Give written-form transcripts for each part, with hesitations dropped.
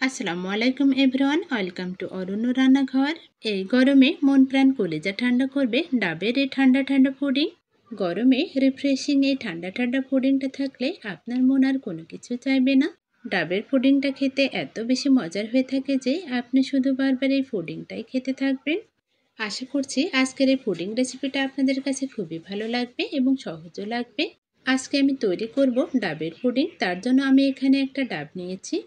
আসসালামু আলাইকুম everyone, welcome to অরণ্য রান্নাঘর। এই গরমে মন প্রাণ কলিজা ঠান্ডা করবে ডাবের এই ঠান্ডা ঠান্ডা পুডিং। গরমে রিফ্রেশিং এই ঠান্ডা ঠান্ডা পুডিংটা থাকলে আপনার মন আর কোনো কিছু চাইবে না। ডাবের পুডিংটা খেতে এত বেশি মজার হয়ে থাকে যে আপনি শুধু বারবার এই পুডিংটাই খেতে থাকবেন। আশা করছি আজকের এই পুডিং রেসিপিটা আপনাদের কাছে খুবই ভালো লাগবে এবং সহজও লাগবে। আজকে আমি তৈরি করব ডাবের পুডিং। তার জন্য আমি এখানে একটা ডাব নিয়েছি।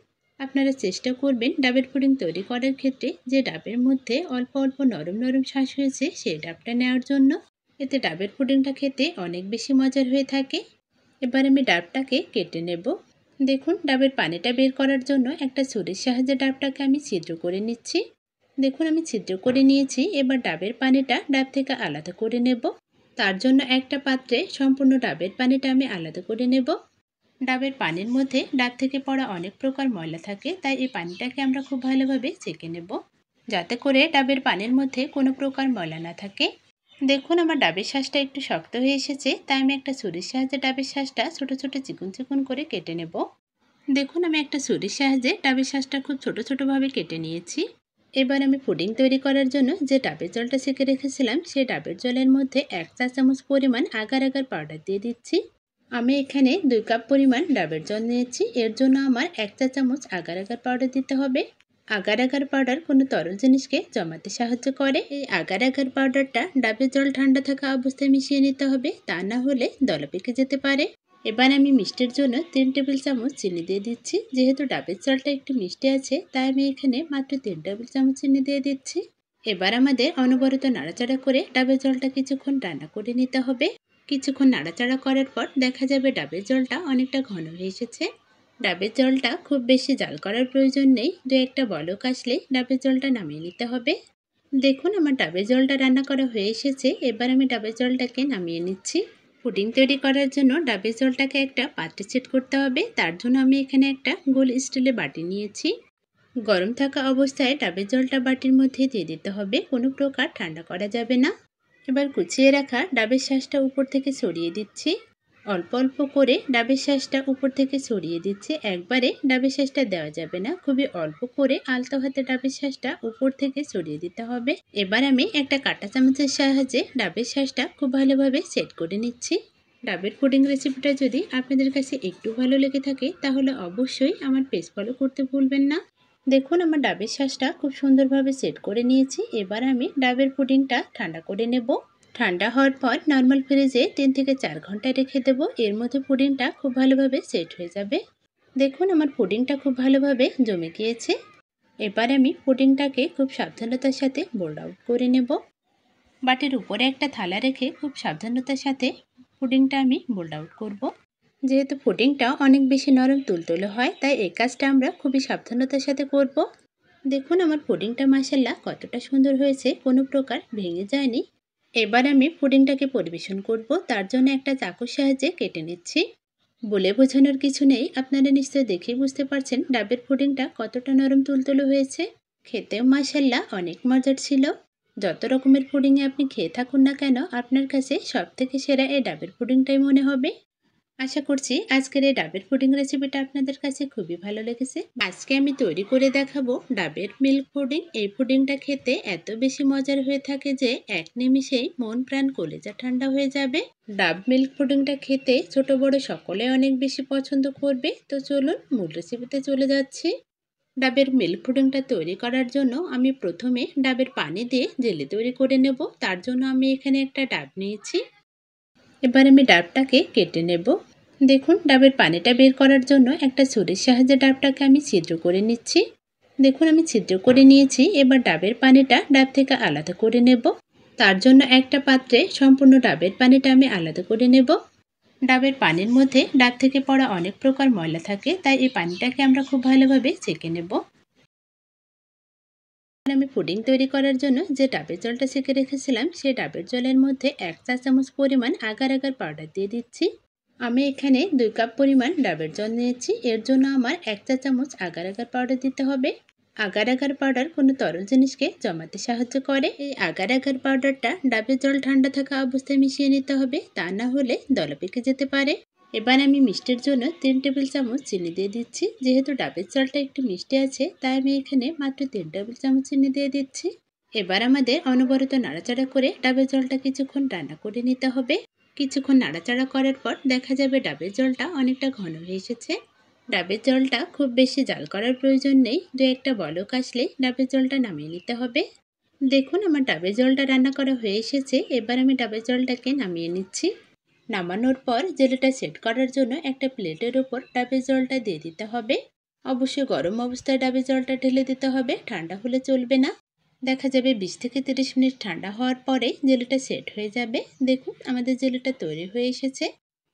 আপনারা চেষ্টা করবেন ডাবের পুডিং তৈরি করার ক্ষেত্রে যে ডাবের মধ্যে অল্প অল্প নরম নরম শাঁস হয়েছে সেই ডাবটা নেওয়ার জন্য। এতে ডাবের পুডিংটা খেতে অনেক বেশি মজার হয়ে থাকে। এবার আমি ডাবটাকে কেটে নেব। দেখুন, ডাবের পানিটা বের করার জন্য একটা ছুরির সাহায্যে ডাবটাকে আমি ছিদ্র করে নিচ্ছি। দেখুন, আমি ছিদ্র করে নিয়েছি। এবার ডাবের পানিটা ডাব থেকে আলাদা করে নেব। তার জন্য একটা পাত্রে সম্পূর্ণ ডাবের পানিটা আমি আলাদা করে নেব। ডাবের পানির মধ্যে ডাব থেকে পড়া অনেক প্রকার ময়লা থাকে, তাই এই পানিটাকে আমরা খুব ভালোভাবে ছেঁকে নেব, যাতে করে ডাবের পানির মধ্যে কোনো প্রকার ময়লা না থাকে। দেখুন, আমার ডাবের শাঁসটা একটু শক্ত হয়ে এসেছে, তাই আমি একটা ছুরির সাহায্যে ডাবের শাঁসটা ছোট ছোট চিকন চিকন করে কেটে নেব। দেখুন, আমি একটা ছুরির সাহায্যে ডাবের শাঁসটা খুব ছোট ছোটভাবে কেটে নিয়েছি। এবার আমি পুডিং তৈরি করার জন্য যে ডাবের জলটা ছেঁকে রেখেছিলাম সেই ডাবের জলের মধ্যে 1 চা চামচ পরিমাণ আগার আগার পাউডার দিয়ে দিচ্ছি। আমি এখানে 2 কাপ পরিমাণ ডাবের জল নিয়েছি। এর জন্য আমার 1 চা চামচ আগার আগার পাউডার দিতে হবে। আগার আগার পাউডার কোনো তরল জিনিসকে জমাতে সাহায্য করে। এই আগার আগার পাউডারটা ডাবের জল ঠান্ডা থাকা অবস্থায় মিশিয়ে নিতে হবে, তা না হলে দলা পেকে যেতে পারে। এবার আমি মিষ্টির জন্য 3 টেবিল চামচ চিনি দিয়ে দিচ্ছি। যেহেতু ডাবের জলটা একটু মিষ্টি আছে, তাই আমি এখানে মাত্র 3 টেবিল চামচ চিনি দিয়ে দিচ্ছি। এবার আমাদের অনবরত নাড়াচাড়া করে ডাবের জলটা কিছুক্ষণ রান্না করে নিতে হবে। কিছুক্ষণ নাড়াচাড়া করার পর দেখা যাবে ডাবের জলটা অনেকটা ঘন হয়ে এসেছে। ডাবের জলটা খুব বেশি জাল করার প্রয়োজন নেই। 2-1টা বলক আসলে ডাবের জলটা নামিয়ে নিতে হবে। দেখুন, আমার ডাবের জলটা রান্না করা হয়ে এসেছে। এবার আমি ডাবের জলটাকে নামিয়ে নিচ্ছি। পুডিং তৈরি করার জন্য ডাবের জলটাকে একটা পাত্রে সেট করতে হবে। তার জন্য আমি এখানে একটা গোল স্টিলের বাটি নিয়েছি। গরম থাকা অবস্থায় ডাবের জলটা বাটির মধ্যে দিয়ে দিতে হবে, কোনো প্রকার ঠান্ডা করা যাবে না। এবার কুচিয়ে রাখা ডাবের শাঁসটা উপর থেকে ছড়িয়ে দিচ্ছি। অল্প অল্প করে ডাবের শাঁসটা উপর থেকে ছড়িয়ে দিচ্ছি। একবারে ডাবের শাঁসটা দেওয়া যাবে না, খুবই অল্প করে আলতো হাতে ডাবের শাঁসটা উপর থেকে ছড়িয়ে দিতে হবে। এবার আমি একটা কাঁটা চামচের সাহায্যে ডাবের শাঁসটা খুব ভালোভাবে সেট করে নিচ্ছি। ডাবের পুডিং রেসিপিটা যদি আপনাদের কাছে একটু ভালো লেগে থাকে তাহলে অবশ্যই আমার পেজ ফলো করতে ভুলবেন না। দেখুন, আমার ডাবের শাঁসটা খুব সুন্দরভাবে সেট করে নিয়েছি। এবার আমি ডাবের পুডিংটা ঠান্ডা করে নেব। ঠান্ডা হওয়ার পর নর্মাল ফ্রিজে 3 থেকে 4 ঘন্টা রেখে দেবো। এর মধ্যে পুডিংটা খুব ভালোভাবে সেট হয়ে যাবে। দেখুন, আমার পুডিংটা খুব ভালোভাবে জমে গিয়েছে। এবার আমি পুডিংটাকে খুব সাবধানতার সাথে বোল্ড আউট করে নেব। বাটির উপরে একটা থালা রেখে খুব সাবধানতার সাথে পুডিংটা আমি বোল্ড আউট করব। যেহেতু পুডিংটা অনেক বেশি নরম তুলতুলে হয়, তাই এই কাজটা আমরা খুবই সাবধানতার সাথে করব। দেখুন, আমার পুডিংটা মাশাআল্লাহ কতটা সুন্দর হয়েছে, কোনো প্রকার ভেঙে যায়নি। এবার আমি পুডিংটাকে পরিবেশন করব। তার জন্য একটা চাকুর সাহায্যে কেটে নিচ্ছি। বলে বোঝানোর কিছু নেই, আপনারা নিশ্চয়ই দেখেই বুঝতে পারছেন ডাবের পুডিংটা কতটা নরম তুলতুলে হয়েছে। খেতেও মাশাআল্লাহ অনেক মজার ছিল। যত রকমের পুডিংয়ে আপনি খেয়ে থাকুন না কেন, আপনার কাছে সব থেকে সেরা এই ডাবের পুডিংটাই মনে হবে। আশা করছি আজকের এই ডাবের পুডিং রেসিপিটা আপনাদের কাছে খুবই ভালো লেগেছে। আজকে আমি তৈরি করে দেখাবো ডাবের মিল্ক পুডিং। এই পুডিংটা খেতে এত বেশি মজার হয়ে থাকে যে এক নিমিষেই মন প্রাণ কলিজা ঠান্ডা হয়ে যাবে। ডাব মিল্ক পুডিংটা খেতে ছোট বড় সকলে অনেক বেশি পছন্দ করবে। তো চলুন মূল রেসিপিতে চলে যাচ্ছি। ডাবের মিল্ক পুডিংটা তৈরি করার জন্য আমি প্রথমে ডাবের পানি দিয়ে জেলি তৈরি করে নেব। তার জন্য আমি এখানে একটা ডাব নিয়েছি। এবার আমি ডাবটাকে কেটে নেব। দেখুন, ডাবের পানিটা বের করার জন্য একটা ছুরির সাহায্যে ডাবটাকে আমি ছিদ্র করে নিচ্ছি। দেখুন, আমি ছিদ্র করে নিয়েছি। এবার ডাবের পানিটা ডাব থেকে আলাদা করে নেব। তার জন্য একটা পাত্রে সম্পূর্ণ ডাবের পানিটা আমি আলাদা করে নেব। ডাবের পানির মধ্যে ডাব থেকে পড়া অনেক প্রকার ময়লা থাকে, তাই এই পানিটাকে আমরা খুব ভালোভাবে ছেঁকে নেব। আমি পুডিং তৈরি করার জন্য যে ডাবের জলটা ছেঁকে রেখেছিলাম সেই ডাবের জলের মধ্যে 1 চা চামচ পরিমাণ আগার আগার পাউডার দিয়ে দিচ্ছি। আমি এখানে 2 কাপ পরিমাণ ডাবের জল নিয়েছি। এর জন্য আমার 1 চা চামচ আগার আগার পাউডার দিতে হবে। আগার আগার পাউডার কোনো তরল জিনিসকে জমাতে সাহায্য করে। এই আগার আগার পাউডারটা ডাবের জল ঠান্ডা থাকা অবস্থায় মিশিয়ে নিতে হবে, তা না হলে দলা পেকে যেতে পারে। এবার আমি মিষ্টির জন্য 3 টেবিল চামচ চিনি দিয়ে দিচ্ছি। যেহেতু ডাবের জলটা একটু মিষ্টি আছে, তাই আমি এখানে মাত্র 3 টেবিল চামচ চিনি দিয়ে দিচ্ছি। এবার আমাদের অনবরত নাড়াচাড়া করে ডাবের জলটা কিছুক্ষণ রান্না করে নিতে হবে। কিছুক্ষণ নাড়াচাড়া করার পর দেখা যাবে ডাবের জলটা অনেকটা ঘন হয়ে এসেছে। ডাবের জলটা খুব বেশি জাল করার প্রয়োজন নেই, দু একটা বলক আসলে ডাবের জলটা নামিয়ে নিতে হবে। দেখুন আমার ডাবের জলটা রান্না করা হয়ে এসেছে। এবার আমি ডাবের জলটাকে নামিয়ে নিচ্ছি। নামানোর পর জেলিটা সেট করার জন্য একটা প্লেটের ওপর ডাবের জলটা দিয়ে দিতে হবে। অবশ্যই গরম অবস্থায় ডাবের জলটা ঢেলে দিতে হবে, ঠান্ডা হলে চলবে না। দেখা যাবে 20 থেকে 30 মিনিট ঠান্ডা হওয়ার পরে জেলিটা সেট হয়ে যাবে। দেখুন আমাদের জেলিটা তৈরি হয়ে এসেছে।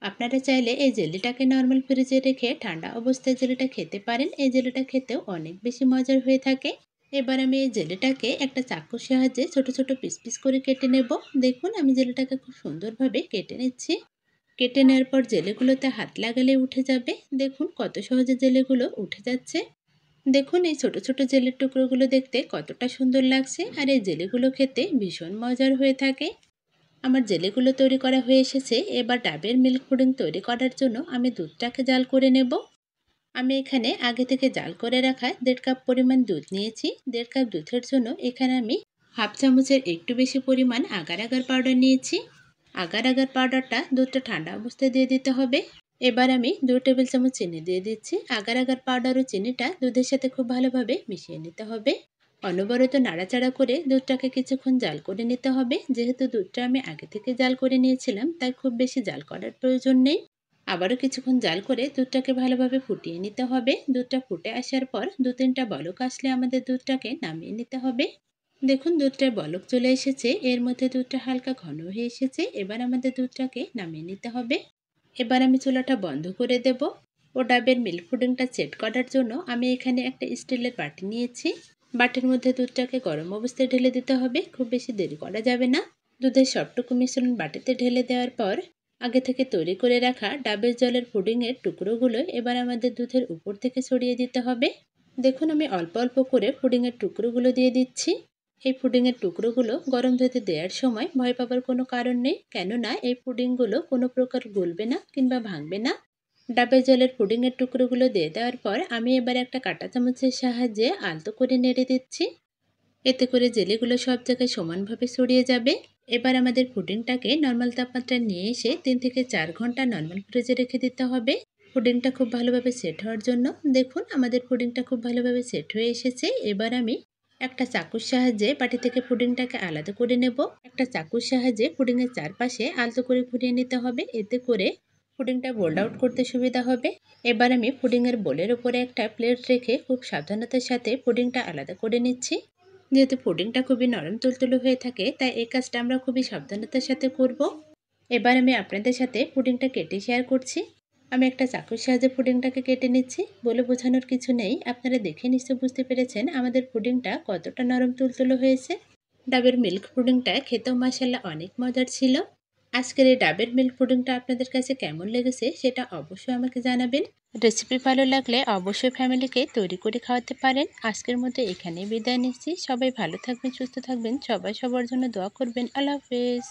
আপনারা চাইলে এই জেলিটাকে নর্মাল ফ্রিজে রেখে ঠান্ডা অবস্থায় জেলিটা খেতে পারেন। এই জেলিটা খেতেও অনেক বেশি মজার হয়ে থাকে। এবার আমি এই জেলিটাকে একটা চাকুর সাহায্যে ছোট ছোট পিস পিস করে কেটে নেব। দেখুন আমি জেলিটাকে খুব সুন্দরভাবে কেটে নিচ্ছি। কেটে নেওয়ার পর জেলেগুলোতে হাত লাগালে উঠে যাবে। দেখুন কত সহজে জেলেগুলো উঠে যাচ্ছে। দেখুন এই ছোট ছোট জেলের টুকরোগুলো দেখতে কতটা সুন্দর লাগছে, আর এই জেলেগুলো খেতে ভীষণ মজার হয়ে থাকে। আমার জেলেগুলো তৈরি করা হয়ে এসেছে। এবার ডাবের মিল্ক পুডিং তৈরি করার জন্য আমি দুধটাকে জাল করে নেব। আমি এখানে আগে থেকে জাল করে রাখা 1.5 কাপ পরিমাণ দুধ নিয়েছি। 1.5 কাপ দুধের জন্য এখানে আমি হাফ চামচের একটু বেশি পরিমাণ আগার আগার পাউডার নিয়েছি। আগার আগার পাউডারটা দুধটা ঠান্ডা অবস্থায় দিয়ে দিতে হবে। এবার আমি 2 টেবিল চামচ চিনি দিয়ে দিচ্ছি। আগার আগার পাউডার ও চিনিটা দুধের সাথে খুব ভালোভাবে মিশিয়ে নিতে হবে। অনবরত নাড়াচাড়া করে দুধটাকে কিছুক্ষণ জাল করে নিতে হবে। যেহেতু দুধটা আমি আগে থেকে জাল করে নিয়েছিলাম, তাই খুব বেশি জাল করার প্রয়োজন নেই। আবারও কিছুক্ষণ জাল করে দুধটাকে ভালোভাবে ফুটিয়ে নিতে হবে। দুধটা ফুটে আসার পর 2-3টা বলক আসলে আমাদের দুধটাকে নামিয়ে নিতে হবে। দেখুন দুধটার বলক চলে এসেছে। এর মধ্যে দুধটা হালকা ঘন হয়ে এসেছে। এবার আমাদের দুধটাকে নামিয়ে নিতে হবে। এবার আমি চুলাটা বন্ধ করে দেব। ও ডাবের মিল্ক পুডিংটা সেট করার জন্য আমি এখানে একটা স্টিলের বাটি নিয়েছি। বাটির মধ্যে দুধটাকে গরম অবস্থায় ঢেলে দিতে হবে, খুব বেশি দেরি করা যাবে না। দুধের সবটুকু মিশ্রণ বাটিতে ঢেলে দেওয়ার পর আগে থেকে তৈরি করে রাখা ডাবের জলের পুডিংয়ের টুকরোগুলো এবার আমাদের দুধের উপর থেকে ছড়িয়ে দিতে হবে। দেখুন আমি অল্প অল্প করে পুডিংয়ের টুকরোগুলো দিয়ে দিচ্ছি। এই পুডিংয়ের টুকরোগুলো গরম দুধে দেওয়ার সময় ভয় পাবার কোনো কারণ নেই, কেননা এই পুডিংগুলো কোনো প্রকার গলবে না কিংবা ভাঙবে না। ডাবের জলের পুডিংয়ের টুকরোগুলো দিয়ে দেওয়ার পর আমি এবার একটা কাঁটা চামচের সাহায্যে আলতো করে নেড়ে দিচ্ছি। এতে করে জেলিগুলো সব জায়গায় সমানভাবে ছড়িয়ে যাবে। এবার আমাদের পুডিংটাকে নর্মাল তাপমাত্রায় নিয়ে এসে 3 থেকে 4 ঘন্টা নর্মাল ফ্রিজে রেখে দিতে হবে পুডিংটা খুব ভালোভাবে সেট হওয়ার জন্য। দেখুন আমাদের পুডিংটা খুব ভালোভাবে সেট হয়ে এসেছে। এবার আমি একটা চাকুর সাহায্যে বাটি থেকে পুডিংটাকে আলাদা করে নেব। একটা চাকুর সাহায্যে পুডিংয়ের চারপাশে আলতো করে ঘুরিয়ে নিতে হবে, এতে করে পুডিংটা বোল্ড আউট করতে সুবিধা হবে। এবার আমি পুডিংয়ের বোলের উপরে একটা প্লেট রেখে খুব সাবধানতার সাথে পুডিংটা আলাদা করে নিচ্ছি। যেহেতু পুডিংটা খুবই নরম তুলতুলে হয়ে থাকে, তাই এই কাজটা আমরা খুবই সাবধানতার সাথে করব। এবার আমি আপনাদের সাথে পুডিংটা কেটে শেয়ার করছি। আমি একটা চাকুর সাহায্যে পুডিংটাকে কেটে নিচ্ছি। বলে বোঝানোর কিছু নেই, আপনারা দেখে নিশ্চয় বুঝতে পেরেছেন আমাদের পুডিংটা কতটা নরম তুলতুলে হয়েছে। ডাবের মিল্ক পুডিংটা খেতেও মাশাআল্লাহ অনেক মজার ছিল। আজকের এই ডাবের মিল্ক পুডিংটা আপনাদের কাছে কেমন লেগেছে সেটা অবশ্যই আমাকে জানাবেন। রেসিপি ভালো লাগলে অবশ্যই ফ্যামিলিকে তৈরি করে খাওয়াতে পারেন। আজকের মতো এখানেই বিদায় নিচ্ছি। সবাই ভালো থাকবেন, সুস্থ থাকবেন, সবাই সবার জন্য দোয়া করবেন। আল্লাহ হাফেজ।